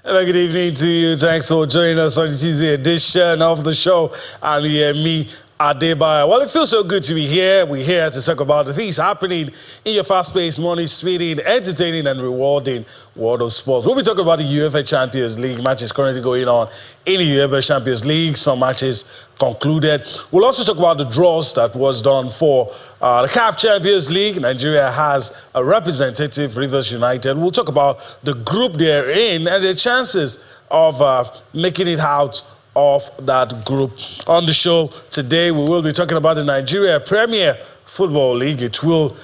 Hello, good evening to you. Thanks for joining us on the Tuesday edition of the show. I'm me, Adebayo. Well, it feels so good to be here. We're here to talk about the things happening in your fast-paced, money-speeding, entertaining, and rewarding world of sports. We'll be talking about the UEFA Champions League matches currently going on in the UEFA Champions League. Some matches concluded. We'll also talk about the draws that was done for the CAF Champions League. Nigeria has a representative, Rivers United. We'll talk about the group they're in and their chances of making it out of that group. On the show today, we will be talking about the Nigeria Premier Football League. It will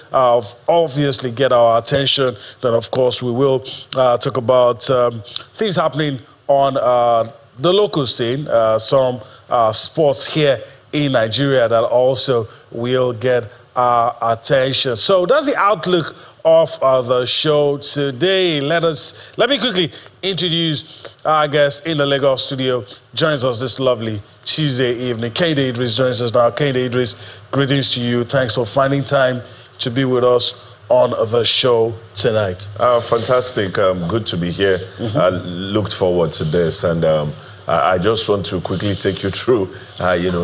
obviously get our attention. Then, of course, we will talk about things happening on the local scene, some sports here in Nigeria that also will get our attention. So that's the outlook of the show today. Let me quickly introduce our guest in the Lagos studio. Joins us this lovely Tuesday evening. Kehinde Idris joins us now. Kehinde Idris, greetings to you. Thanks for finding time to be with us on the show tonight. Fantastic. Good to be here. I looked forward to this, and I just want to quickly take you through,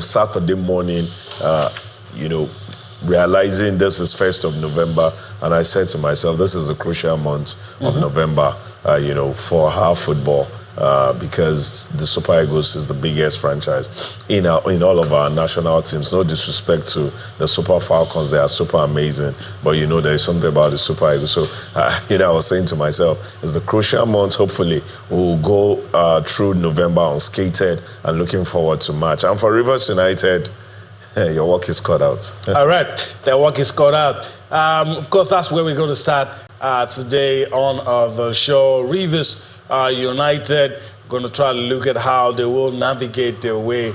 Saturday morning, realizing this is 1st of November, and I said to myself, this is a crucial month of November, for our football, because the Super Eagles is the biggest franchise in all of our national teams. No disrespect to the Super Falcons, they are super amazing, but there is something about the Super Eagles. So, I was saying to myself, it's the crucial month. Hopefully, we'll go through November unscathed and looking forward to March. And for Rivers United, your work is cut out. All right, their work is cut out. Of course, that's where we're going to start today on the show. Rivers United, going to try to look at how they will navigate their way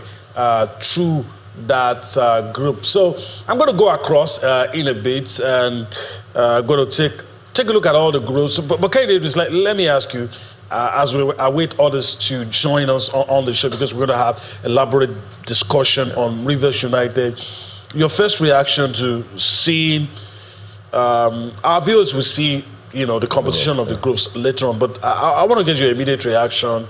through that group. So I'm going to go across in a bit and going to take a look at all the groups. But Kehinde, let me ask you, as we await others to join us on the show, because we're going to have elaborate discussion on Rivers United. Your first reaction to seeing, our viewers will see, the composition of the groups later on, but I want to get your immediate reaction.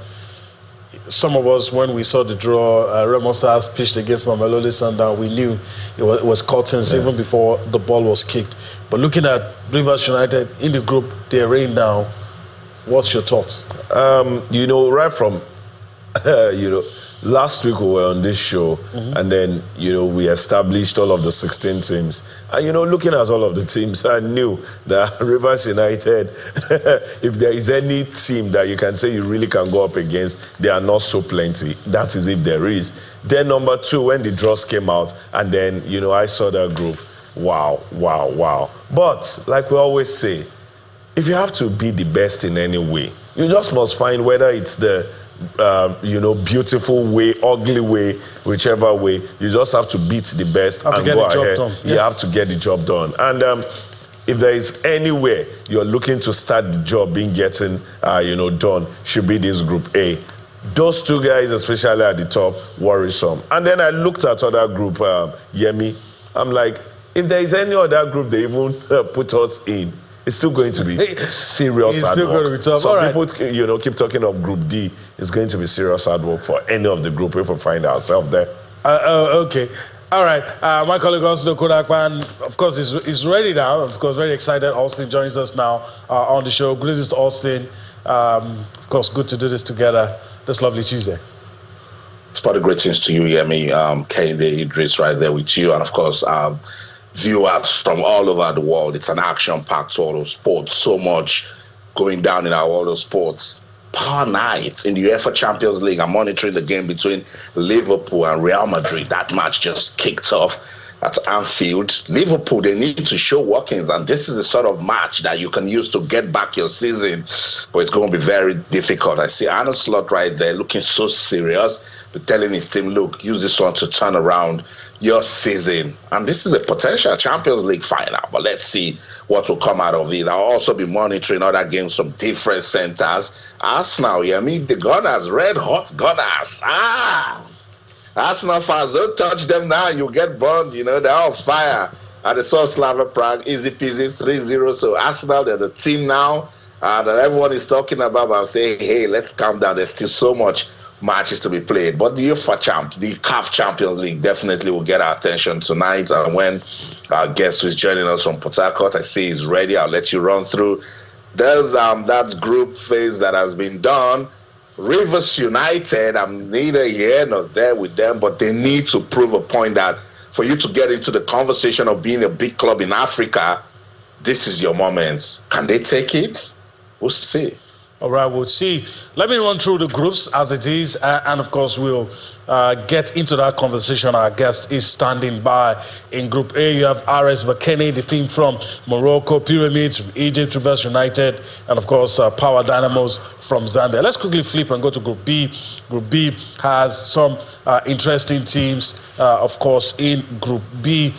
Some of us, when we saw the draw, Remo Stars pitched against Mamelodi Sundowns, we knew it was curtains even before the ball was kicked. But looking at Rivers United in the group they're in now, what's your thoughts? Right from, last week we were on this show, and then, we established all of the 16 teams. And, looking at all of the teams, I knew that Rivers United, if there is any team that you can say you really can go up against, they are not so plenty. That is if there is. Then number two, when the draws came out, and then, I saw that group. Wow. But, like we always say, if you have to be the best in any way, you just must find whether it's the beautiful way, ugly way, whichever way, you just have to beat the best and go ahead. You have to get the job done. And if there is anywhere you're looking to start the job getting done, should be this group A. Those two guys, especially at the top, worrisome. And then I looked at other group, Yemi. I'm like, if there is any other group they even put us in, it's still going to be serious hard work. Some people, keep talking of Group D. It's going to be serious hard work for any of the group if we find ourselves there. Okay. All right. My colleague Austin Kodakpan, of course, is ready now. Of course, very excited. Austin joins us now on the show. Greetings, Austin. Of course, good to do this together this lovely Tuesday. Started greetings to you, Yemi. Kehinde Idris right there with you. And, of course, viewers from all over the world. It's an action-packed world of sports. So much going down in our world of sports. Power nights in the UEFA Champions League. I'm monitoring the game between Liverpool and Real Madrid. That match just kicked off at Anfield. Liverpool, they need to show workings, and this is the sort of match that you can use to get back your season. But it's going to be very difficult. I see Arne Slot right there looking so serious, but telling his team, look, use this one to turn around your season. And this is a potential Champions League final, but let's see what will come out of it. I'll also be monitoring other games from different centers. Arsenal, the Gunners, red hot Gunners. Arsenal fans, don't touch them now, you get burned, they're on fire. And they saw Slava Prague, easy peasy, 3-0. So Arsenal, they're the team now. that everyone is talking about. I'm saying, hey, let's calm down. There's still so much matches to be played. But the UEFA Champs, the CAF Champions League, definitely will get our attention tonight. And when our guest who is joining us from Port Harcourt, I see he's ready. I'll let you run through. There's that group phase that has been done. Rivers United, I'm neither here nor there with them, but they need to prove a point that for you to get into the conversation of being a big club in Africa, this is your moment. Can they take it? We'll see. All right, we'll see. Let me run through the groups as it is, and of course, we'll get into that conversation. Our guest is standing by. In Group A, you have RS Barkane, the team from Morocco, Pyramids from Egypt, Rivers United, and of course, Power Dynamos from Zambia. Let's quickly flip and go to Group B. Group B has some interesting teams, of course, in Group B.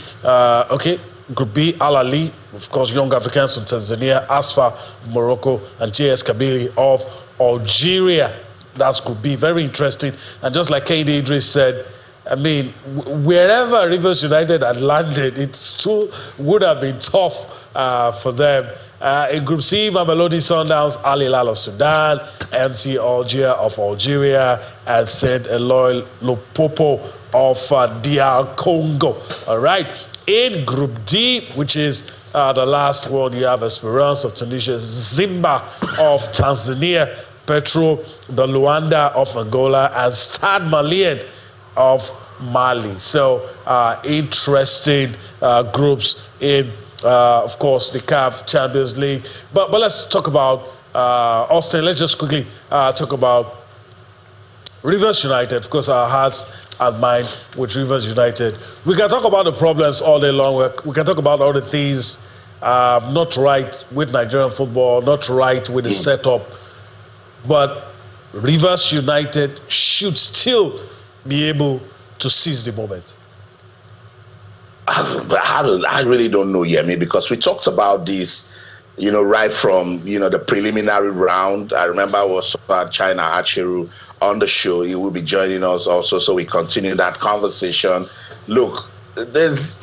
Group B, Al Ali, of course, Young Africans from Tanzania, Asfa of Morocco, and JS Kabylie of Algeria. That's Group B. Very interesting. And just like KD Idris said, I mean, wherever Rivers United had landed, it still would have been tough for them. In Group C, Mamelodi Sundowns, Al Hilal of Sudan, MC Alger of Algeria, and Saint Eloi Lupopo of DR Congo. All right. In Group D, which is the last one, you have Esperance of Tunisia, Zimba of Tanzania, Petro de Luanda of Angola, and Stade Malien of Mali. So interesting groups in, of course, the CAF Champions League. But let's talk about Austin. Let's just quickly talk about Rivers United. Of course, our hearts and mind with Rivers United. We can talk about the problems all day long. We can talk about all the things not right with Nigerian football, not right with the setup. But Rivers United should still be able to seize the moment. I really don't know, Yemi, because we talked about this, right from, the preliminary round. I remember I was China Acheru on the show. He will be joining us also, so we continue that conversation. Look, there's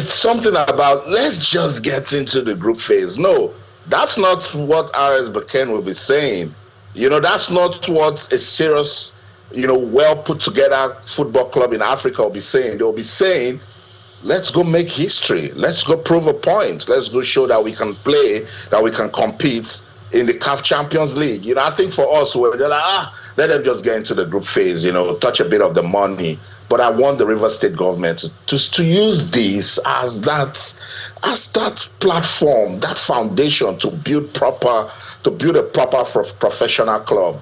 something about let's just get into the group phase. No, that's not what RS Barkane will be saying. That's not what a serious, well put together football club in Africa will be saying. They'll be saying, let's go make history. Let's go prove a point. Let's go show that we can play, that we can compete in the CAF Champions League. I think for us, they're like, let them just get into the group phase, touch a bit of the money. But I want the Rivers State government to use this as that platform, that foundation to build a proper professional club.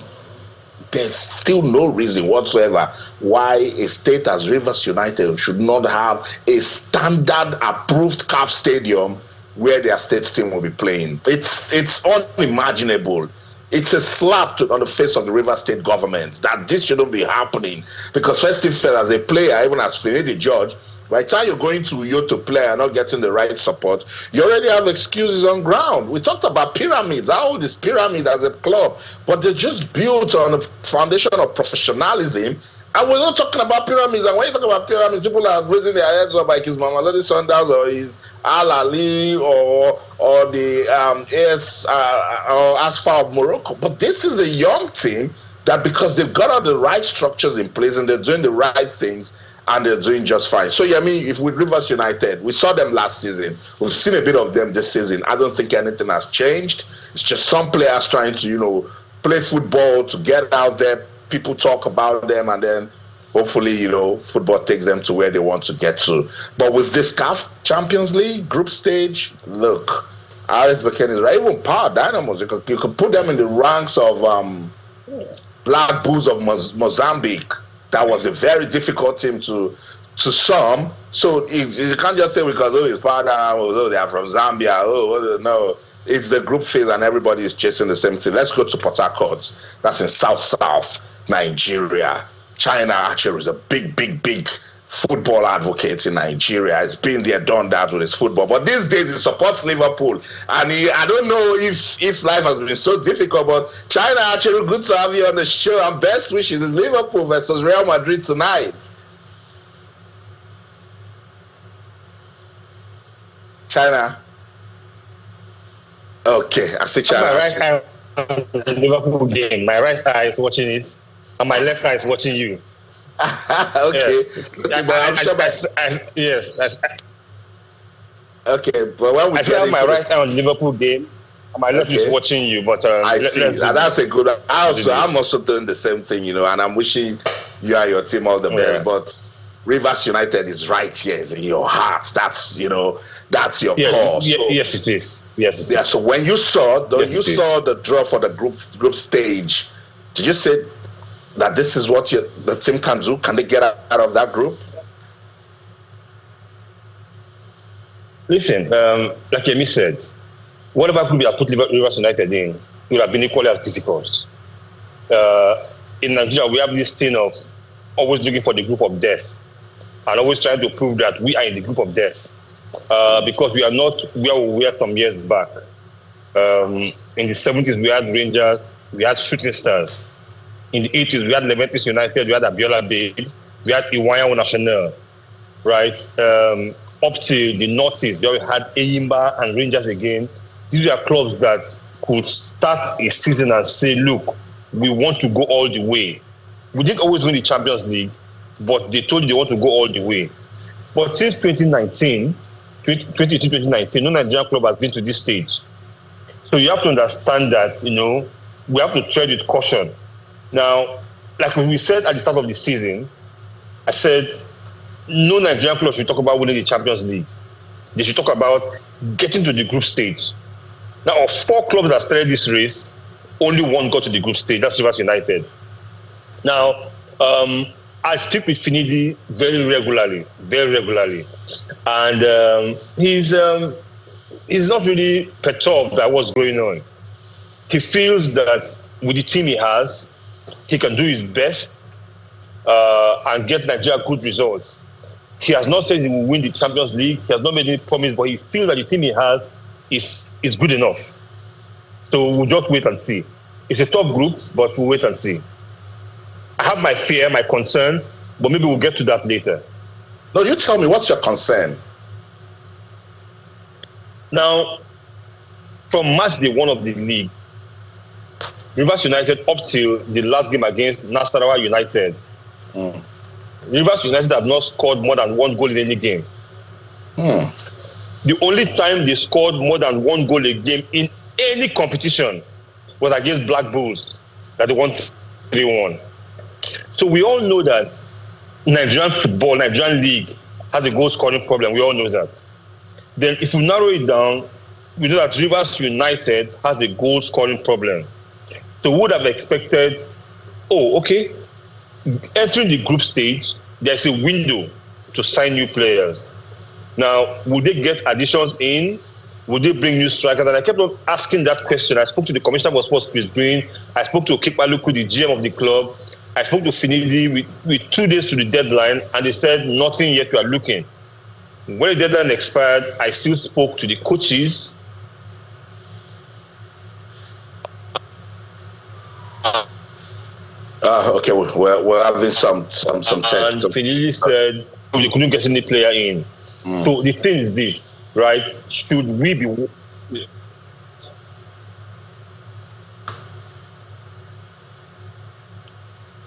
There's still no reason whatsoever why a state as Rivers United should not have a standard approved CAF stadium where their state team will be playing. It's unimaginable. It's a slap on the face of the Rivers State government that this shouldn't be happening. Because first thing first, as a player, even as Finidi George, by the time you're going to Uyo to play and not getting the right support, you already have excuses on ground. We talked about Pyramids. How old is Pyramid as a club? But they're just built on a foundation of professionalism. And we're not talking about Pyramids. And when you talk about Pyramids, people are raising their heads up like his Mamelodi Sundowns or his Al Ali or the AS or Asfa of Morocco. But this is a young team that, because they've got all the right structures in place and they're doing the right things, and they're doing just fine. So, if with Rivers United, we saw them last season. We've seen a bit of them this season. I don't think anything has changed. It's just some players trying to, play football, to get out there. People talk about them, and then hopefully, football takes them to where they want to get to. But with this CAF Champions League group stage, look, RS Barkane is right. Even Power Dynamos, you could put them in the ranks of Black Bulls of Mozambique. That was a very difficult team to some. So you can't just say because it's Power Dynamos, they are from Zambia. No, it's the group phase and everybody is chasing the same thing. Let's go to Port Harcourt. That's in South Nigeria. China actually is a big football advocate in Nigeria. It's been there, done that with his football. But these days he supports Liverpool. And I don't know if life has been so difficult, but China, actually, good to have you on the show. And best wishes is Liverpool versus Real Madrid tonight. China. Okay, I see My right eye on the Liverpool game. My right eye is watching it, and my left eye is watching you. Okay. Yes. But I'm sure yes. Okay, but when we I still get have my right eye on the Liverpool game, and my left is watching you. But I see. That's a good. I'm also doing the same thing, you know, and I'm wishing you and your team all the best. But Rivers United is right here, is in your heart. That's that's your cause. Yes, it is. Yes, it is. So when you saw the draw for the group stage, did you say that this is what the team can do? Can they get out of that group? Listen, like Yemi said, whatever group I put Rivers United in, it would have been equally as difficult. In Nigeria, we have this thing of always looking for the group of death and always trying to prove that we are in the group of death because we are not where we were some years back. In the 70s, we had Rangers, we had Shooting Stars. In the 80s, we had Leventis United, we had Abiola Bay, we had Iwanya National, right? Up to the Northeast, we had Eyimba and Rangers again. These are clubs that could start a season and say, look, we want to go all the way. We didn't always win the Champions League, but they told you they want to go all the way. But since 2019, no Nigerian club has been to this stage. So you have to understand that, you know, we have to tread with caution. Now, like we said at the start of the season, I said, no Nigerian club should talk about winning the Champions League. They should talk about getting to the group stage. Now, of 4 clubs that started this race, only one got to the group stage. That's Rivers United. Now, I speak with Finidi very regularly, and he's not really perturbed by what's going on. He feels that with the team he has, he can do his best and get Nigeria good results. He has not said he will win the Champions League. He has not made any promise, but he feels that the team he has is good enough. So we'll just wait and see. It's a tough group, but we'll wait and see. I have my fear, my concern, but maybe we'll get to that later. No, you tell me, what's your concern? Now, from match day 1 of the league, Rivers United up till the last game against Nasarawa United, Rivers United have not scored more than 1 goal in any game. The only time they scored more than 1 goal a game in any competition was against Black Bulls, that they won 3-1. So we all know that Nigerian football, Nigerian league has a goal scoring problem. We all know that. Then if we narrow it down, we know that Rivers United has a goal scoring problem. So we would have expected, entering the group stage, there's a window to sign new players. Now, would they get additions in? Would they bring new strikers? And I kept on asking that question. I spoke to the Commissioner for Sports, Chris Green. I spoke to Okekpaluku, the GM of the club. I spoke to Finidi with 2 days to the deadline, and they said nothing yet, we are looking. When the deadline expired, I still spoke to the coaches. Okay, we're having some tech. And Finidi said they couldn't get any player in. So the thing is this, right? Should we be...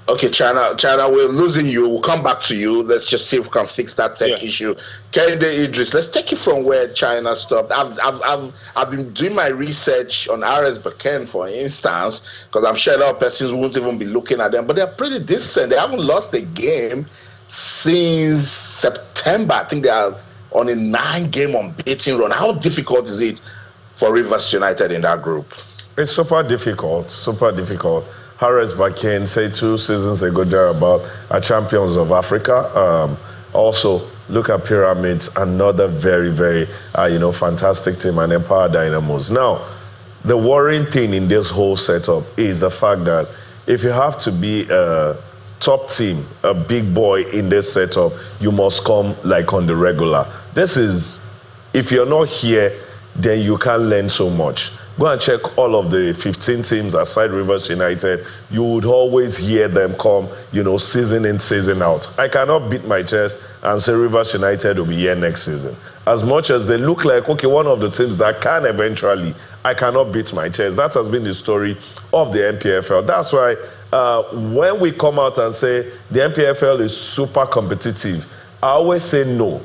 Okay, China, we're losing you. We'll come back to you. Let's just see if we can fix that tech issue. Kehinde Idris, let's take it from where China stopped. I've been doing my research on RS Barkane, for instance, because I'm sure a lot of persons won't even be looking at them, but they're pretty decent. They haven't lost a game since September. I think they are on a 9-game unbeaten run. How difficult is it for Rivers United in that group? It's super difficult. RS Barkane, say 2 seasons ago, thereabout, are champions of Africa. Also, look at Pyramids, another very, very, fantastic team, and Empower Dynamos. Now, the worrying thing in this whole setup is the fact that if you have to be a top team, a big boy in this setup, you must come like on the regular. This is, if you're not here, then you can't learn so much. Go and check all of the 15 teams aside Rivers United. You would always hear them come, season in, season out. I cannot beat my chest and say Rivers United will be here next season. As much as they look like, okay, one of the teams that can eventually, I cannot beat my chest. That has been the story of the NPFL. That's why when we come out and say the NPFL is super competitive, I always say no.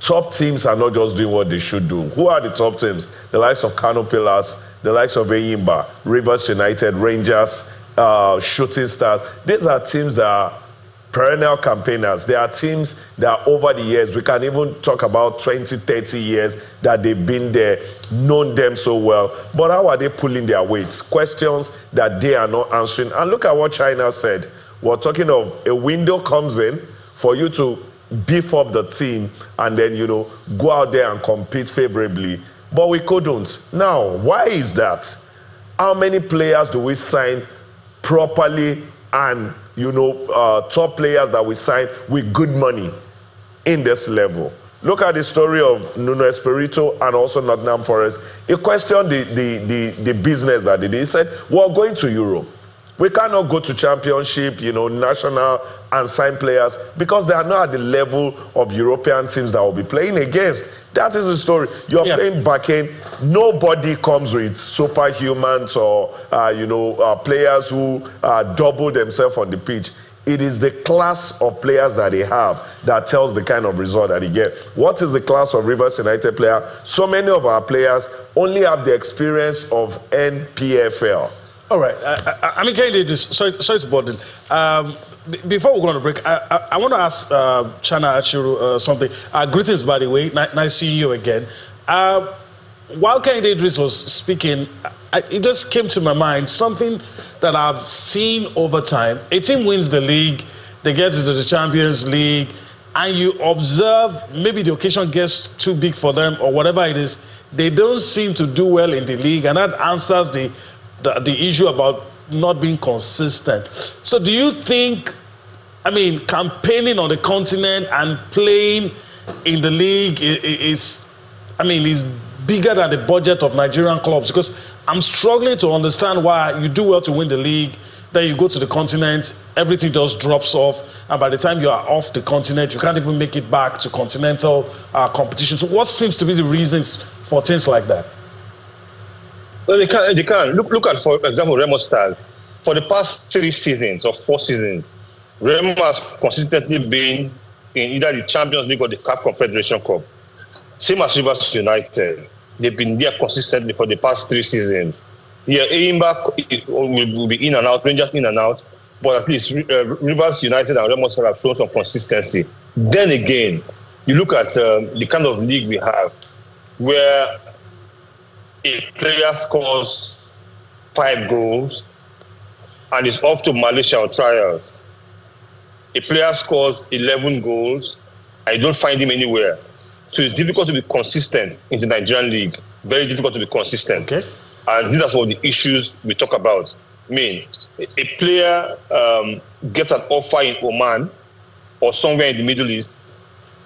Top teams are not just doing what they should do. Who are the top teams? The likes of Kano Pillars, the likes of Eyimba, Rivers United, Rangers, Shooting Stars. These are teams that are perennial campaigners. They are teams that over the years, we can even talk about 20, 30 years that they've been there, known them so well. But how are they pulling their weights? Questions that they are not answering. And look at what China said. We're talking of a window comes in for you to beef up the team and then, go out there and compete favorably. But we couldn't. Now, why is that? How many players do we sign properly and, top players that we sign with good money in this level? Look at the story of Nuno Espirito and also Nottingham Forest. He questioned the business that they did. He said, we're going to Europe. We cannot go to championship, national and sign players because they are not at the level of European teams that will be playing against. That is the story. You're playing Barkane. Nobody comes with superhumans or, players who double themselves on the pitch. It is the class of players that they have that tells the kind of result that they get. What is the class of Rivers United player? So many of our players only have the experience of NPFL. All right. I mean, Kennedy, sorry to bother. Before we go on a break, I want to ask Chana Achiru something. Greetings, by the way. Nice seeing you again. While Kennedy Idris was speaking, it just came to my mind something that I've seen over time. A team wins the league, they get into the Champions League, and you observe maybe the occasion gets too big for them or whatever it is. They don't seem to do well in the league, and that answers the issue about not being consistent. So do you think, campaigning on the continent and playing in the league is bigger than the budget of Nigerian clubs? Because I'm struggling to understand why you do well to win the league, then you go to the continent, everything just drops off, and by the time you are off the continent, you can't even make it back to continental competition. So what seems to be the reasons for things like that? Well, they can. Look at, for example, Remo Stars. For the past 3 seasons or 4 seasons, Remo has consistently been in either the Champions League or the CAF Confederation Cup. Same as Rivers United. They've been there consistently for the past 3 seasons. Yeah, Eyimba will be in and out, Rangers in and out, but at least Rivers United and Remo Stars have shown some consistency. Then again, you look at the kind of league we have, where a player scores 5 goals and is off to Malaysia on trials. A player scores 11 goals and you don't find him anywhere. So it's difficult to be consistent in the Nigerian league. Very difficult to be consistent. Okay. And these are some of the issues we talk about. A player gets an offer in Oman or somewhere in the Middle East.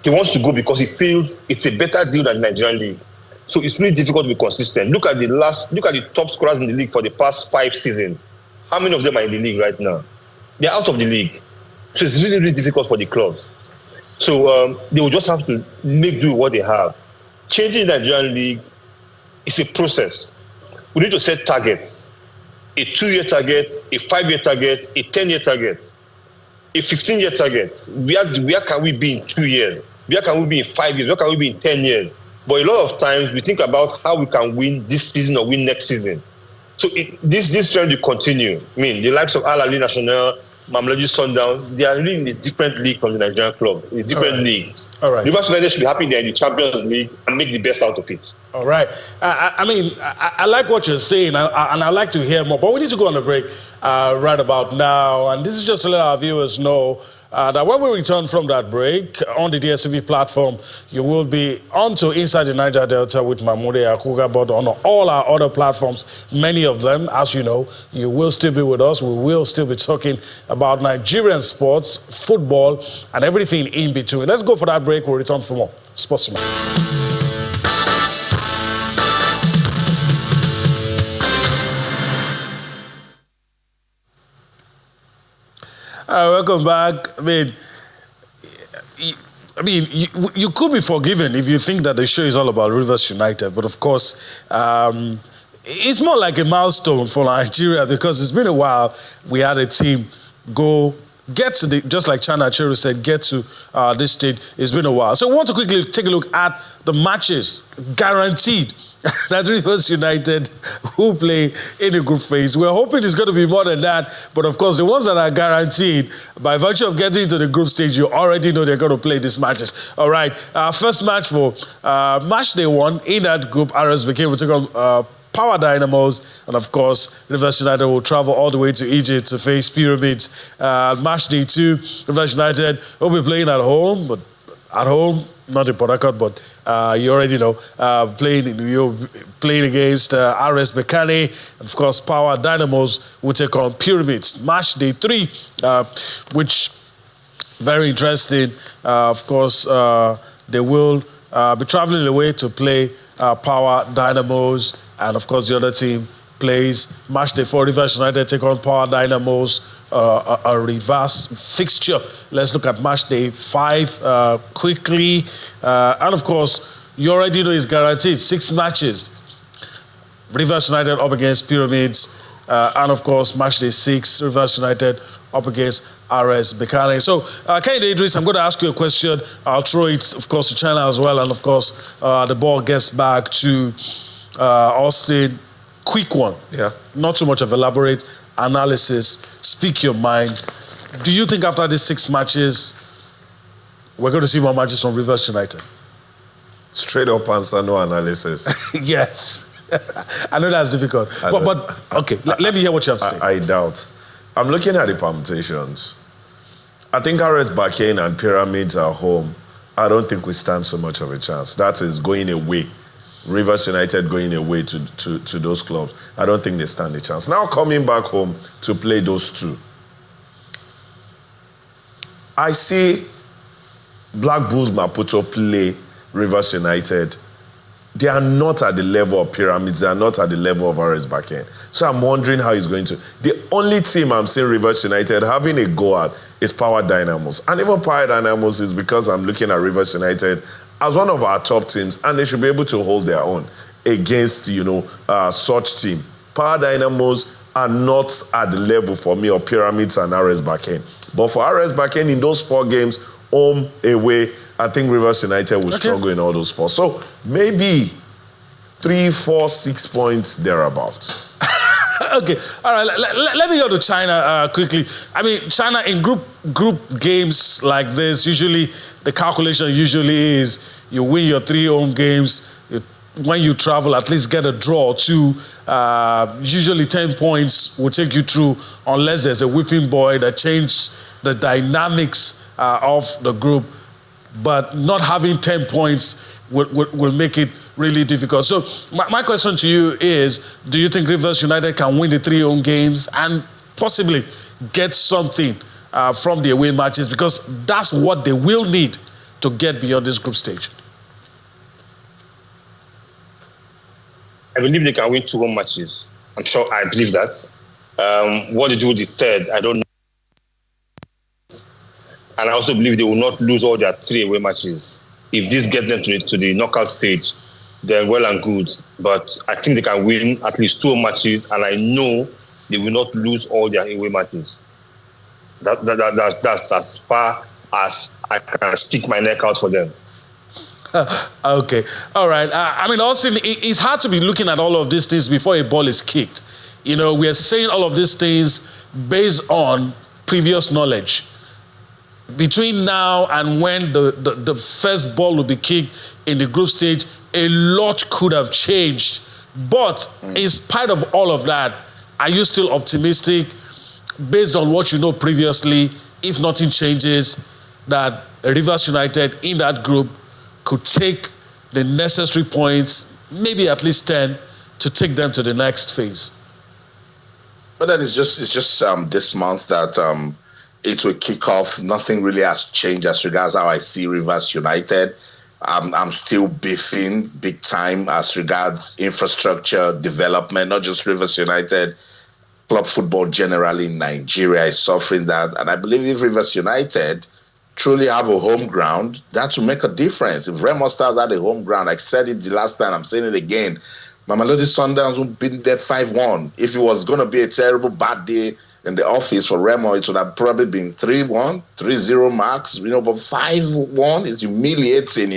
He wants to go because he feels it's a better deal than the Nigerian league. So it's really difficult to be consistent. Look at the top scorers in the league for the past 5 seasons. How many of them are in the league right now? They're out of the league. So it's really, really difficult for the clubs. So they will just have to make do with what they have. Changing the Nigerian league is a process. We need to set targets. A 2-year target, a 5-year target, a 10-year target, a 15-year target. Where can we be in 2 years? Where can we be in 5 years? Where can we be in 10 years? But a lot of times we think about how we can win this season or win next season. So this trend will continue. The likes of Al Ahly National, Mamelodi Sundowns, they are really in a different league from the Nigerian club. A different league. All right. Rivers United should be happy they're in the Champions League and make the best out of it. All right. I like what you're saying, and I'd like to hear more. But we need to go on a break right about now. And this is just to let our viewers know that when we return from that break on the DSTV platform, you will be onto Inside the Niger Delta with Mahmoud Yakuga, but on all our other platforms, many of them, as you know, you will still be with us. We will still be talking about Nigerian sports, football, and everything in between. Let's go for that break. We'll return for more Sports Tonight. Welcome back. You could be forgiven if you think that the show is all about Rivers United, but of course, it's more like a milestone for Nigeria because it's been a while. We had a team get to just like Chana Achero said, get to this stage. It's been a while. So we want to quickly take a look at the matches guaranteed that Rivers United will play in the group phase. We're hoping it's going to be more than that, but of course the ones that are guaranteed, by virtue of getting into the group stage, you already know they're going to play these matches. All right, first match for match day 1 in that group, RS Barkane will take on Power Dynamos, and of course, Rivers United will travel all the way to Egypt to face Pyramids. Match day 2, Rivers United will be playing at home, but at home, not in Port Harcourt, but you already know, playing against RS Barkane. Of course, Power Dynamos will take on Pyramids. Match day 3, which very interesting. Of course, they will be traveling away to play Power Dynamos. And of course, the other team plays match day 4. Rivers United take on Power Dynamos, a reverse fixture. Let's look at match day 5 quickly. And of course, you already know it's guaranteed 6 matches. Rivers United up against Pyramids. And of course, match day 6, Rivers United up against RS Barkane. So, Kehinde Idris, I'm going to ask you a question. I'll throw it, of course, to China as well. And of course, the ball gets back to Austin. Quick one. Yeah. Not too much of elaborate analysis. Speak your mind. Do you think after these 6 matches, we're going to see more matches from Rivers United? Straight up answer, no analysis. Yes. I know that's difficult. But okay, let me hear what you have to say. I doubt. I'm looking at the permutations. I think RS Barkane and Pyramids are home. I don't think we stand so much of a chance. That is going away. Rivers United going away to those clubs. I don't think they stand a chance. Now coming back home to play those 2. I see Black Bulls Maputo play Rivers United. They are not at the level of Pyramids. They are not at the level of RS Barkane. So I'm wondering how he's going to. The only team I'm seeing Rivers United having a go at is Power Dynamos. And even Power Dynamos is because I'm looking at Rivers United as one of our top teams, and they should be able to hold their own against, such team. Power Dynamos are not at the level for me of Pyramids and RS Barkane. But for RS Barkane in those 4 games, home, away, I think Rivers United will struggle in all those 4. So maybe 3, 4, 6 points thereabouts. Okay, all right. Let me go to China quickly. I mean, China in group games like this, usually the calculation is you win your 3 home games. When you travel, at least get a draw or 2. Usually 10 points will take you through, unless there's a whipping boy that changes the dynamics of the group. But not having 10 points will make it really difficult. So my question to you is, do you think Rivers United can win the 3 home games and possibly get something from the away matches? Because that's what they will need to get beyond this group stage. I believe they can win 2 home matches. I'm sure I believe that. What they do with the 3rd, I don't know. And I also believe they will not lose all their 3 away matches. If this gets them to the knockout stage, then well and good. But I think they can win at least 2 matches, and I know they will not lose all their away matches. That's as far as I can stick my neck out for them. Okay, all right. I mean, also, it's hard to be looking at all of these things before a ball is kicked. We are saying all of these things based on previous knowledge. Between now and when the first ball will be kicked in the group stage, a lot could have changed. But in spite of all of that, are you still optimistic, based on what you know previously, if nothing changes, that Rivers United in that group could take the necessary points, maybe at least 10, to take them to the next phase? But then it's just this month that it will kick off. Nothing really has changed as regards how I see Rivers United. I'm still beefing big time as regards infrastructure development, not just Rivers United. club football generally in Nigeria is suffering that. And I believe if Rivers United truly have a home ground, that will make a difference. If Remo Stars had a home ground, I said it the last time, I'm saying it again, Mamelodi Sundowns would be there 5-1. If it was going to be a terrible bad day in the office for Remo, it would have probably been 3-1, 3-0 max, but 5-1 is humiliating,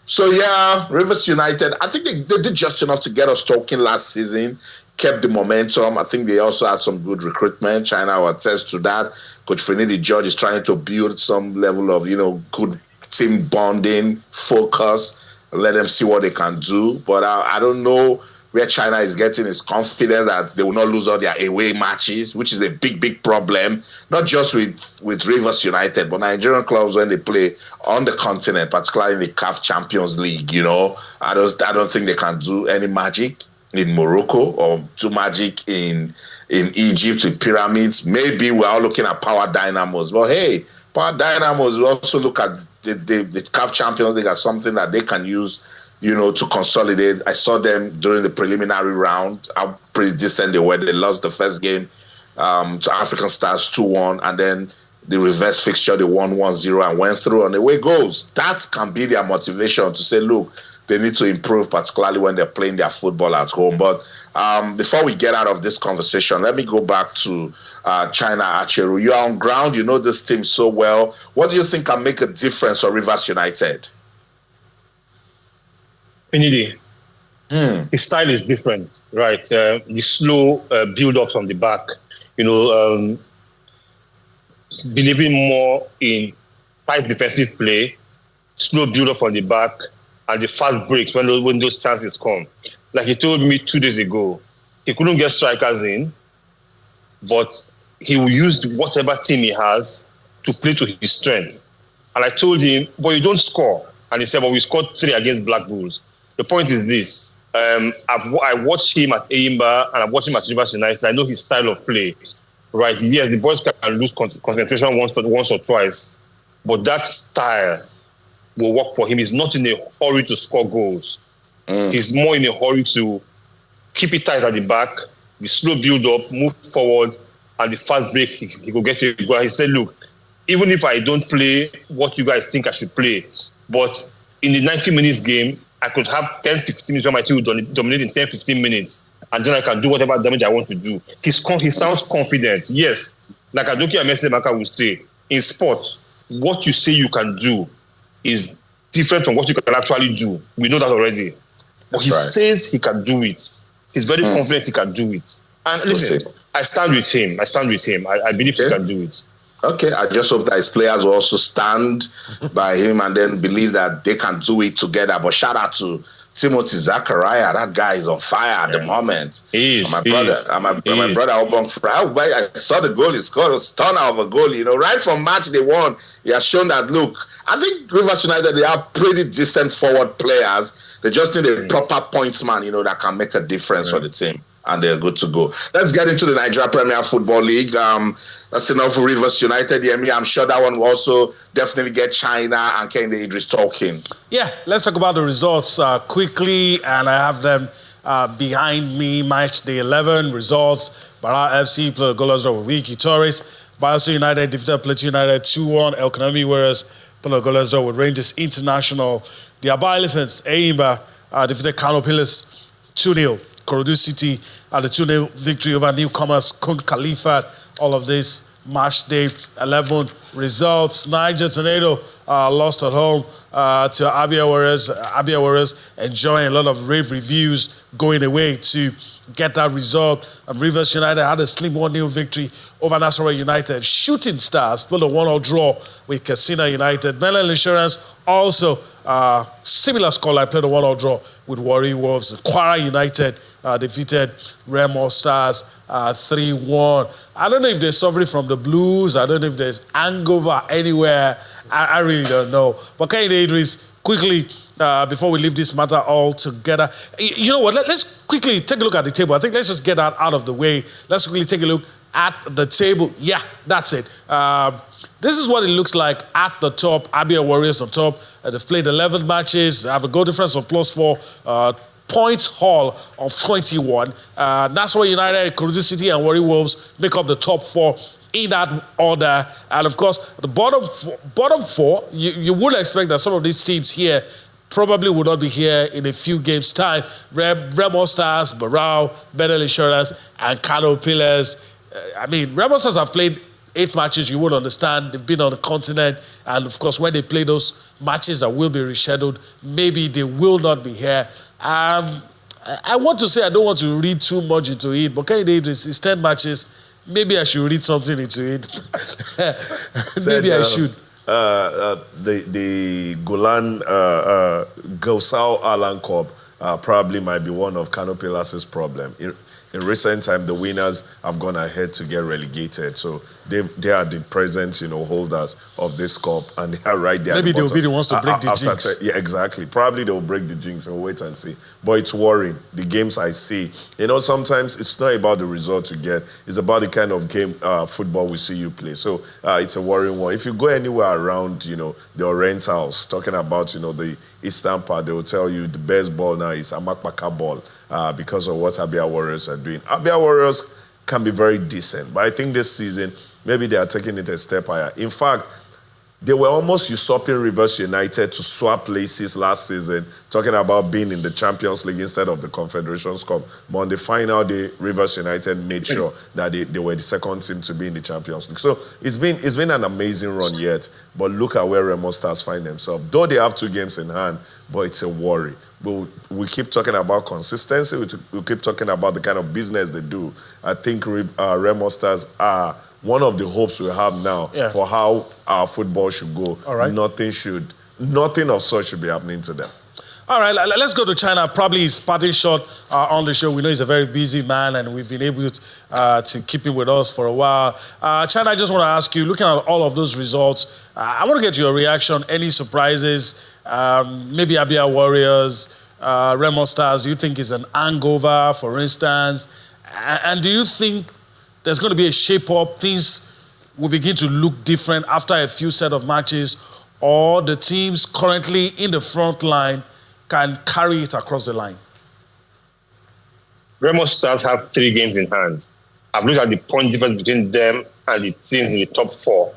So, yeah, Rivers United, I think they did just enough to get us talking last season, kept the momentum. I think they also had some good recruitment. China will attest to that. Coach Finidi George is trying to build some level of, good team bonding, focus, let them see what they can do. But I don't know where China is getting his confidence that they will not lose all their away matches, which is a big, big problem, not just with Rivers United, but Nigerian clubs when they play on the continent, particularly in the CAF Champions League, I don't think they can do any magic in Morocco or do magic in Egypt with pyramids. Maybe we're all looking at Power Dynamos. But hey, Power Dynamos will also look at the CAF Champions League as something that they can use, to consolidate. I saw them during the preliminary round. How pretty decent they were. They lost the first game to African Stars 2-1, and then the reverse fixture, they won 1-0 and went through on away goals. That can be their motivation to say, look, they need to improve, particularly when they're playing their football at home. But before we get out of this conversation, let me go back to China Acheru. You're on ground, you know this team so well. What do you think can make a difference for Rivers United? Finidi, his style is different, right? The slow build-up from the back, believing more in tight defensive play, slow build-up from the back, and the fast breaks when those chances come. Like he told me 2 days ago, he couldn't get strikers in, but he will use whatever team he has to play to his strength. And I told him, but you don't score. And he said, well, we scored 3 against Black Bulls. The point is this. I watched him at Eimba and I watched him at Rivers United. I know his style of play. Right? Yes, the boys can lose concentration once or twice, but that style will work for him. He's not in a hurry to score goals. He's more in a hurry to keep it tight at the back, the slow build-up, move forward, and the fast break, he will get a goal. He said, look, even if I don't play what you guys think I should play, but in the 90 minutes game, I could have 10, 15 minutes where my team will dominate in 10, 15 minutes, and then I can do whatever damage I want to do. He sounds confident. Yes, like Adoki Amese-Maka will say, in sports, what you say you can do is different from what you can actually do. We know that already. But he says he can do it. He's very confident he can do it. And listen, I stand with him. I believe he can do it. Okay, I just hope that his players will also stand by him and then believe that they can do it together. But shout out to Timothy Zachariah. That guy is on fire at the moment. My brother I saw the goal he scored. A stunner of a goal. Right from match day 1, he has shown that, look, I think Rivers United, they have pretty decent forward players. They just need a proper pointsman, that can make a difference for the team. And they're good to go. Let's get into the Nigeria Premier Football League. That's enough for Rivers United. I'm sure that one will also definitely get China and Kehinde Idris talking. Yeah, let's talk about the results quickly. And I have them behind me. Match day 11 results. Bara FC played goalless draw with Wiki Torres. Bayelsa United defeated Plateau United 2-1. El Kanami Warriors played a goalless draw with Rangers International. The Aba Elephants, Eimba, defeated Kano Pillars 2-0. Korodu City had a 2-0 victory over newcomers Kun Khalifa. All of this match day 11 results. Niger Tornado lost at home to Abia Warriors. Abia Warriors enjoying a lot of rave reviews going away to get that result. And Rivers United had a slim 1-0 victory over Nasarawa United. Shooting Stars played a 1-1 draw with Casino United. Mainland Insurance also similar scoreline, played a 1-1 draw with Warri Wolves. Kwara United defeated Remo Stars 3-1. I don't know if they're suffering from the blues. I don't know if there's hangover anywhere. I really don't know. But Kehinde Idris, quickly, before we leave this matter all together, you know what? Let's quickly take a look at the table. I think let's just get that out of the way. Let's quickly take a look at the table. Yeah, that's it. This is what it looks like at the top. Abia Warriors on top. They've played 11 matches, have a goal difference of +4, points haul of 21. That's why United, Ikorodu City, and Warri Wolves make up the top 4 in that order. And of course, the bottom four, you would expect that some of these teams here probably would not be here in a few games' time. Remo Stars, Barao, Bedell Insurance, and Kano Pillars. Remo Stars have played 8 matches. You would understand. They've been on the continent. And of course, when they play those matches that will be rescheduled, maybe they will not be here. I want to say I don't want to read too much into it, but it's 10 matches. Maybe I should read something into it. Maybe I should. The Golan Gosau Alan Cup probably might be one of Kano Pillars' problem. In recent time, the winners have gone ahead to get relegated, so they are the present holders of this cup, and they are right there. Maybe they'll be the ones to break the jinx. Yeah, exactly. Probably they'll break the jinx. We'll wait and see. But it's worrying. The games I see, sometimes it's not about the result you get. It's about the kind of game football we see you play. So it's a worrying one. If you go anywhere around, the Orientals, talking about the Eastern part, they will tell you the best ball now is Amakpaka ball. Because of what Abia Warriors are doing. Abia Warriors can be very decent, but I think this season, maybe they are taking it a step higher. In fact, they were almost usurping Rivers United to swap places last season, talking about being in the Champions League instead of the Confederations Cup. But on the final day, Rivers United made sure that they were the second team to be in the Champions League. So it's been an amazing run yet, but look at where Remo Stars find themselves. Though they have 2 games in hand, but it's a worry. But we keep talking about consistency. We keep talking about the kind of business they do. I think Remo Stars are one of the hopes we have now for how our football should go. All right. Nothing of such should be happening to them. All right, let's go to China. Probably his parting shot on the show. We know he's a very busy man, and we've been able to keep him with us for a while. China, I just want to ask you, looking at all of those results, I want to get your reaction. Any surprises? Maybe Abia Warriors, Remo Stars, do you think is an hangover, for instance? And do you think there's going to be a shape-up, things will begin to look different after a few set of matches, or the teams currently in the front line can carry it across the line? Remo Stars have 3 games in hand. I've looked at the point difference between them and the teams in the top 4.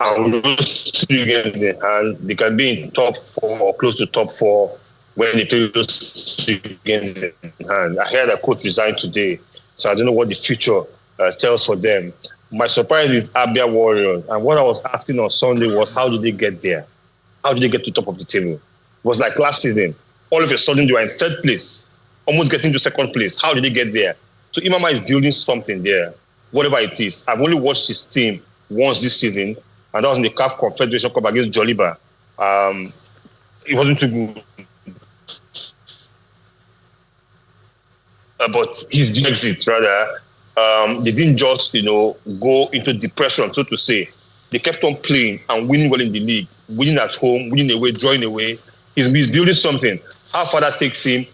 And with those 3 games in hand, they can be in top 4 or close to top 4 when they play those 3 games in hand. I heard that coach resigned today, so I don't know what the future tells for them. My surprise is Abia Warriors. And what I was asking on Sunday was, how did they get there? How did they get to the top of the table? It was like last season. All of a sudden, they were in 3rd place, almost getting to 2nd place. How did they get there? So Imama is building something there, whatever it is. I've only watched his team once this season, and that was in the CAF Confederation Cup against Joliba. It wasn't too good. But his exit, rather, they didn't just, go into depression, so to say. They kept on playing and winning well in the league, winning at home, winning away, drawing away. He's building something. How far that takes him,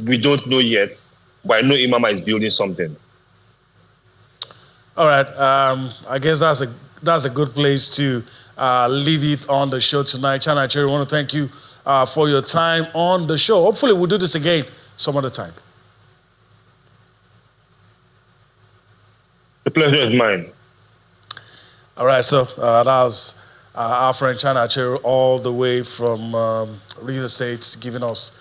we don't know yet. But I know Imama is building something. All right. I guess that's a good place to leave it on the show tonight. Chana Cherry, I want to thank you for your time on the show. Hopefully we'll do this again some other time. The pleasure is mine. All right, so that was our friend Chana Cherry all the way from real estate giving us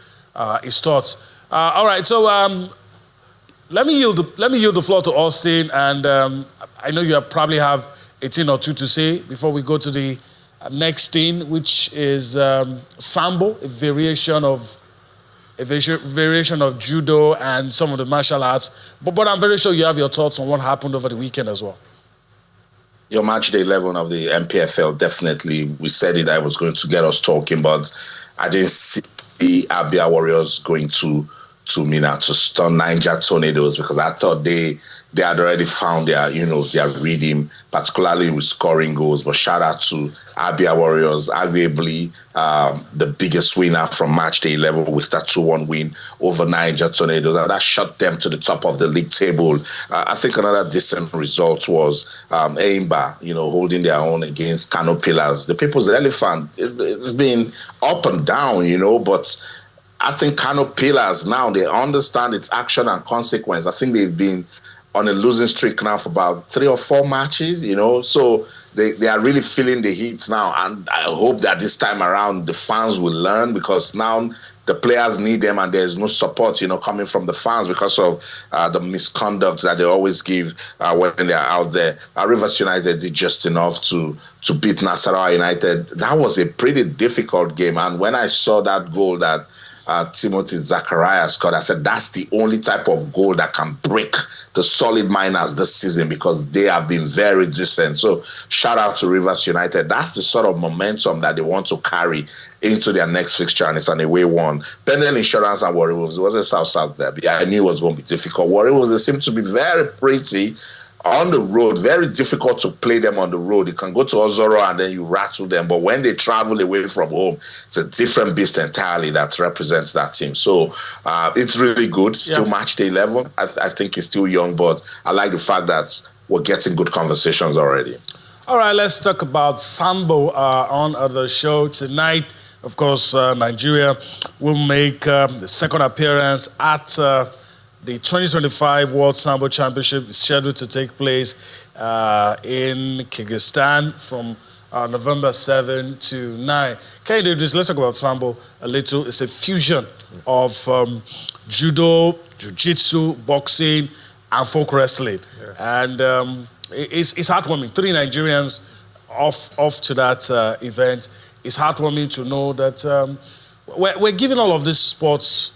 his thoughts. All right, so let me yield the floor to Austin, and I know you probably have a thing or two to say before we go to the next thing, which is Sambo, a variation of judo and some of the martial arts. But I'm very sure you have your thoughts on what happened over the weekend as well. Your match day 11 of the MPFL, definitely, we said it, I was going to get us talking, but I didn't see the Abia Warriors going to Mina to stun Niger Tornadoes, because I thought they had already found their rhythm, particularly with scoring goals. But shout out to Abia Warriors, arguably the biggest winner from match day 11 with that 2-1 win over Niger Tornadoes, and that shot them to the top of the league table. I think another decent result was Aimba, holding their own against Kano Pillars. The People's Elephant, it's been up and down, but I think Kano Pillars now, they understand its action and consequence. I think they've been on a losing streak now for about 3 or 4 matches, so they are really feeling the heat now. And I hope that this time around the fans will learn, because now the players need them and there's no support, coming from the fans because of the misconduct that they always give when they're out there. Rivers United did just enough to beat Nasarawa United. That was a pretty difficult game. And when I saw that goal that Timothy Zachariah scored, I said that's the only type of goal that can break the solid miners this season, because they have been very decent. So shout out to Rivers United. That's the sort of momentum that they want to carry into their next fixture, and it's an away one. Pendel Insurance and Warri Wolves, it was a South derby. I knew it was going to be difficult. Warri Wolves, they seem to be very pretty on the road, very difficult to play them on the road. You can go to Ozoro and then you rattle them, but when they travel away from home, it's a different beast entirely that represents that team. So it's really good. Still match day 11. I think it's still young, but I like the fact that we're getting good conversations already. All right, let's talk about Sambo on the show tonight. Of course, Nigeria will make the second appearance at the 2025 World Sambo Championship is scheduled to take place in Kyrgyzstan from November 7 to 9. Can you do this? Let's talk about Sambo a little. It's a fusion of judo, jiu-jitsu, boxing, and folk wrestling. Yeah. And it's heartwarming. 3 Nigerians off to that event. It's heartwarming to know that we're giving all of these sports,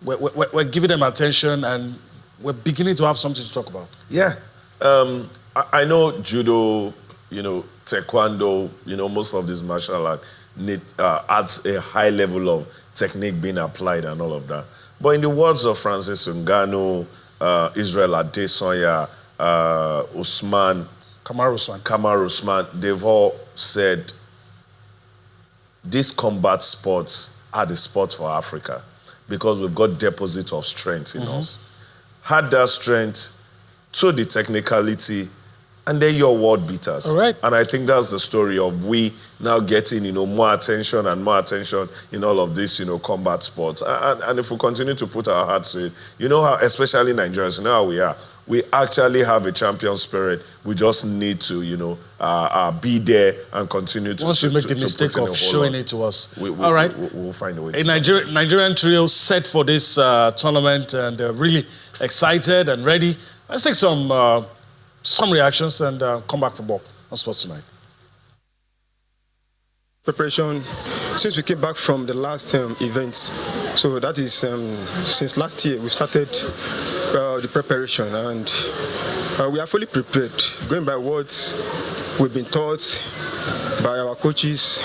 we're giving them attention, and we're beginning to have something to talk about. Yeah. I know judo, taekwondo, most of this martial art adds a high level of technique being applied and all of that. But in the words of Francis Ngannou, Israel Adesanya, Kamaru Usman, they've all said these combat sports are the sport for Africa, because we've got deposit of strength in us. Had that strength to the technicality, and then your world beaters. All right. And I think that's the story of we now getting, more attention and more attention in all of this, combat sports. And if we continue to put our hearts to it, how, especially Nigerians, how we are. We actually have a champion spirit. We just need to, be there and continue to. Once you make the mistake of showing it to us, all right, we'll find a way. A Nigerian trio set for this tournament, and they're really excited and ready. Let's take some reactions and come back for more on Sports Tonight. Preparation since we came back from the last event, so that is since last year we started the preparation, and we are fully prepared, going by what we've been taught by our coaches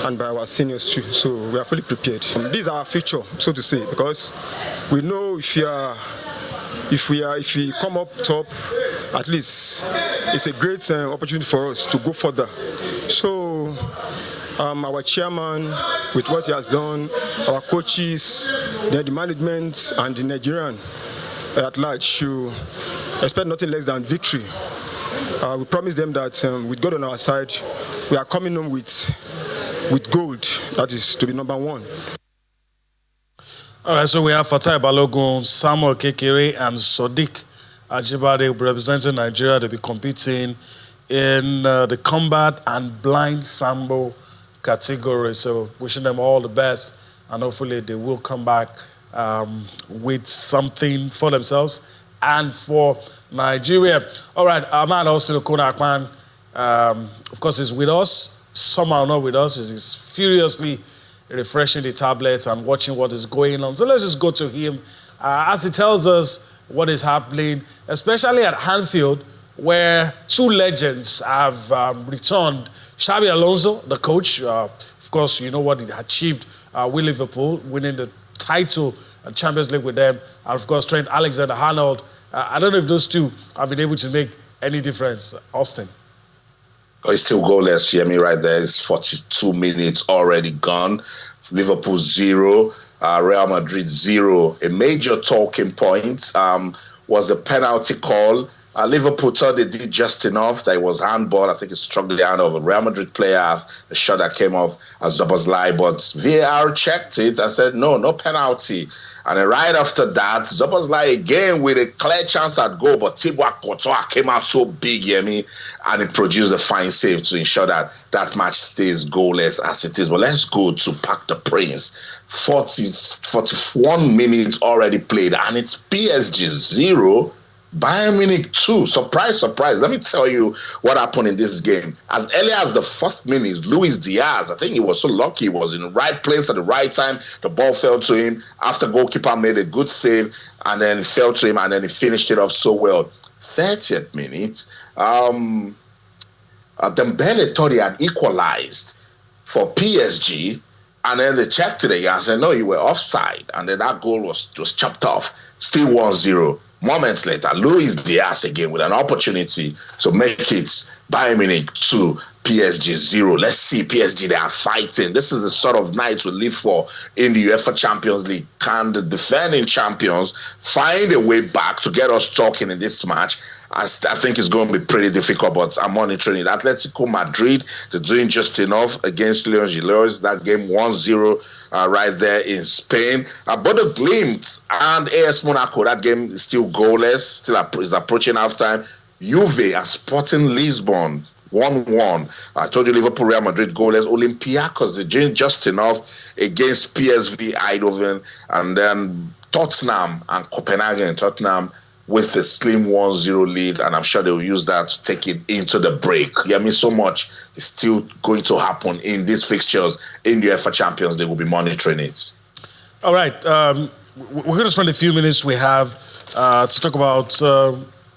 and by our seniors too. So we are fully prepared. This is our future, so to say, because we know if we come up top, at least it's a great opportunity for us to go further. So our chairman, with what he has done, our coaches, the management, and the Nigerian at large should expect nothing less than victory. We promise them that with God on our side, we are coming home with gold. That is to be number 1. All right, so we have Fatai Balogun, Samuel Kekere, and Sodiq Ajibade representing Nigeria. They'll be competing in the combat and blind Sambo category. So wishing them all the best, and hopefully they will come back with something for themselves and for Nigeria. All right, our man also Kunakman, of course, is with us. Somehow not with us. He's furiously refreshing the tablets and watching what is going on. So let's just go to him as he tells us what is happening, especially at Anfield, where 2 legends have returned. Xabi Alonso, the coach, of course, you know what he achieved with Liverpool, winning the title and Champions League with them. And of course, Trent Alexander-Arnold. I don't know if those 2 have been able to make any difference. Austin. It's still goalless. You hear me right there? It's 42 minutes already gone. Liverpool 0, Real Madrid 0. A major talking point was the penalty call Liverpool thought they did just enough. That it was handball. I think it struck the hand of a Real Madrid player. The shot that came off as Szoboszlai, but VAR checked it and said no penalty. And then right after that, Szoboszlai again with a clear chance at goal, but Thibaut Courtois came out so big, and it produced a fine save to ensure that that match stays goalless as it is. But let's go to Parc des Princes. 41 minutes already played, and it's PSG 0, Bayern Munich 2. Surprise, surprise. Let me tell you what happened in this game. As early as the 4th minute, Luis Diaz, I think he was so lucky, he was in the right place at the right time. The ball fell to him after goalkeeper made a good save, and then it fell to him, and then he finished it off so well. 30th minute, Dembele thought he had equalized for PSG, and then they checked it again and said, no, you were offside, and then that goal was chopped off. Still 1-0. Moments later, Luis Diaz again with an opportunity to make it Bayern Munich 2, PSG 0. Let's see, PSG, they are fighting. This is the sort of night we live for in the UEFA Champions League. Can the defending champions find a way back to get us talking in this match? I think it's going to be pretty difficult, but I'm monitoring it. Atletico Madrid, they're doing just enough against Leon Gilois. That game 1-0 right there in Spain. Bodo Glimt and AS Monaco, that game is still goalless, still is approaching halftime. Juve and Sporting Lisbon, 1-1. I told you Liverpool, Real Madrid goalless. Olympiacos, they're doing just enough against PSV Eindhoven. And then Tottenham and Copenhagen. Tottenham with a slim 1-0 lead, and I'm sure they will use that to take it into the break. So much is still going to happen in these fixtures in the UEFA Champions League. We'll be monitoring it. All right. We're going to spend a few minutes we have to talk about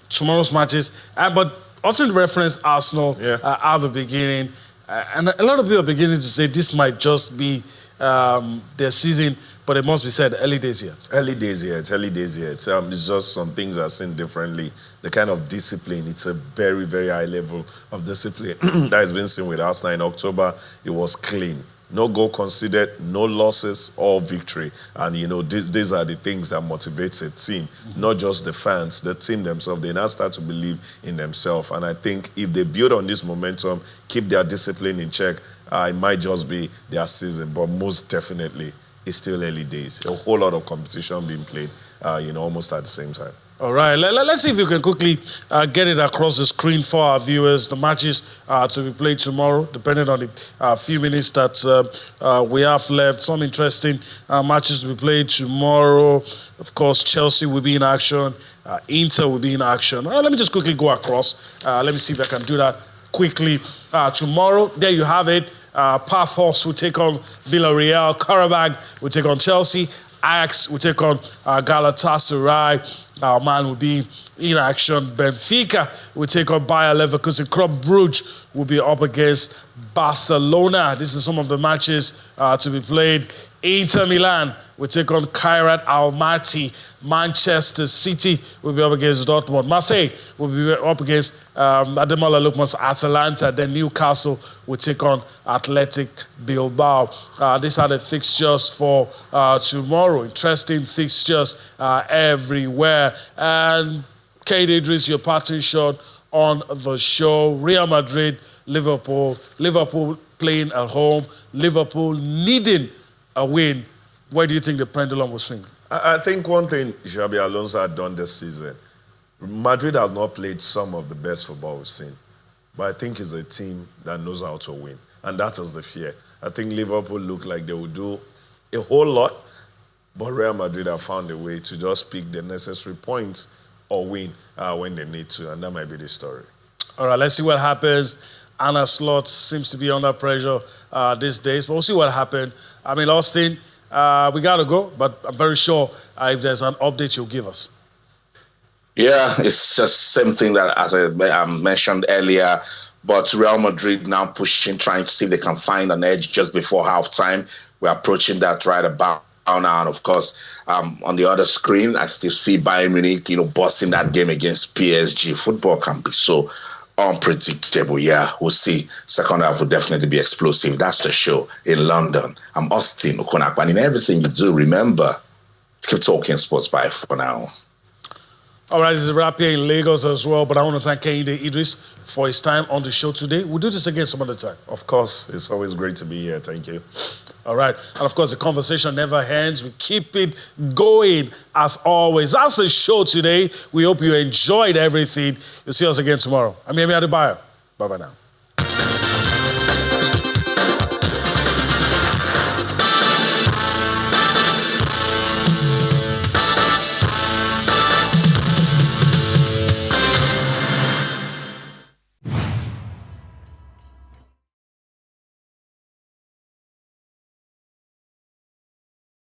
tomorrow's matches, but also to reference Arsenal at the beginning. And a lot of people are beginning to say this might just be their season, but it must be said, early days yet. Early days yet. It's just some things are seen differently. The kind of discipline, it's a very, very high level of discipline that has been seen with Arsenal in October. It was clean. No goal conceded, no losses, all victory. And, these are the things that motivates a team, not just the fans, the team themselves. They now start to believe in themselves. And I think if they build on this momentum, keep their discipline in check, it might just be their season. But most definitely, it's still early days. A whole lot of competition being played, almost at the same time. All right, let's see if you can quickly get it across the screen for our viewers. The matches to be played tomorrow, depending on the few minutes that we have left. Some interesting matches to be played tomorrow. Of course, Chelsea will be in action. Inter will be in action. All right, let me just quickly go across. Let me see if I can do that quickly. Tomorrow, there you have it. Paphos will take on Villarreal. Karabag will take on Chelsea. Ajax will take on Galatasaray. Our man will be in action. Benfica will take on Bayer Leverkusen. Club Brugge will be up against Barcelona. This is some of the matches to be played. Inter Milan will take on Kairat Almaty. Manchester City will be up against Dortmund. Marseille will be up against Ademola Lookman's Atalanta. Then Newcastle will take on Athletic Bilbao. These are the fixtures for tomorrow. Interesting fixtures everywhere. And Kate Idris, your parting shot on the show. Real Madrid, Liverpool playing at home. Liverpool needing a win. Where do you think the pendulum will swing? I think one thing Xabi Alonso had done this season, Madrid has not played some of the best football we've seen, but I think it's a team that knows how to win, and that is the fear. I think Liverpool look like they will do a whole lot, but Real Madrid have found a way to just pick the necessary points or win when they need to, and that might be the story. All right, let's see what happens. Anna Slot seems to be under pressure these days, but we'll see what happens. I mean, Austin, we got to go, but I'm very sure if there's an update you'll give us. Yeah, it's just same thing that as I mentioned earlier, but Real Madrid now pushing, trying to see if they can find an edge just before halftime. We're approaching that right about now, and of course, on the other screen, I still see Bayern Munich, bossing that game against PSG. Football can be so unpredictable. Yeah, we'll see. Second half will definitely be explosive. That's the show in London. I'm Austin Okunakwa, and in everything you do, remember, keep talking sports. Bye for now. All right, this is a wrap here in Lagos as well, but I want to thank Kehinde Idris for his time on the show today. We'll do this again some other time. Of course, it's always great to be here. Thank you. All right, and of course, the conversation never ends. We keep it going as always. That's the show today. We hope you enjoyed everything. You'll see us again tomorrow. I'm Yemi Adebayo. Bye-bye now.